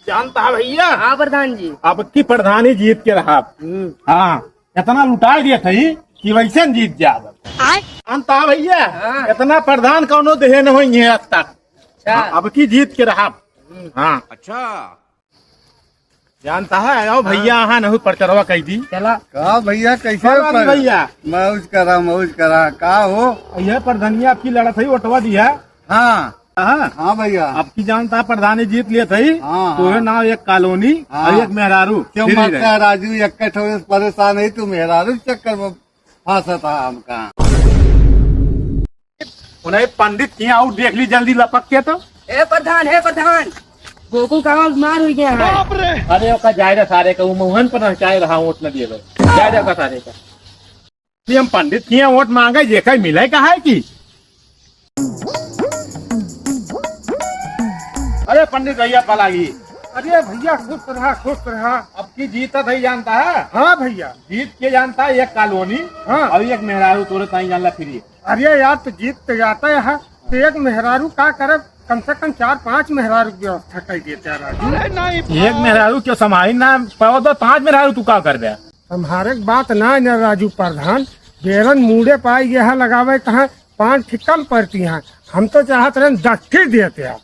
जानता है भैया। हाँ प्रधान जी। अब की प्रधानी जीत के रहा। हाँ, इतना लुटा दिया थी कि वैसे जीत जा। जानता है भैया, हाँ। इतना प्रधान कौनो देहे न हुई है अब तक। हाँ, अब की जीत के रहा। हाँ अच्छा जानता है। आओ भैया, हाँ नहीं परचरवा कही दी। चला का भैया कैसे बानी भैया, मौज करा का हो। यह प्रधानिया आपकी लड़त हुई ओटवा दी है। हाँ हाँ, हाँ भैया। आपकी जानता है प्रधानी जीत लिए थी। हाँ, तो हाँ। नाम एक कॉलोनी हाँ। और एक मेहरारू। क्यों फ्री मत रहे। कर राजू, इकट्ठ हो परेशान है तू मेहरारू चक्कर में फंसा था हमका। उन्हें पंडित की आउट देख ली जल्दी लपक के। तो हे प्रधान गोकुल कहाँ बीमार हो गया है। अरे ओका जायरा सारे का मोहन पर चाहे रहा वोट न दिए जायरा का सारे का। कि हम पंडित किए वोट मांगे जे कहीं मिले का है कि। अरे पंडित भैया पलागी। अरे भैया खुश रहा। अब की जीत थी जानता है। हाँ भैया। जीत के जानता है एक कॉलोनी। हाँ। और एक मेहरारू तोरे ताई जानला फ्री। अरे यार तो जीत तो जाता है तो एक मेहरारू का करे, कम से कम 4-5 मेहरारू की व्यवस्था कर देते हैं राजू। एक मेहरारू क्यों संभाली ना पाओ तो 5 मेहरारू तू का कर दे। हमारे बात ना न राजू प्रधान, बेरन मुड़े पाए यह लगावे कहा 5 कम पड़ती हैं। हम तो चाहते रहे 10 देते हैं।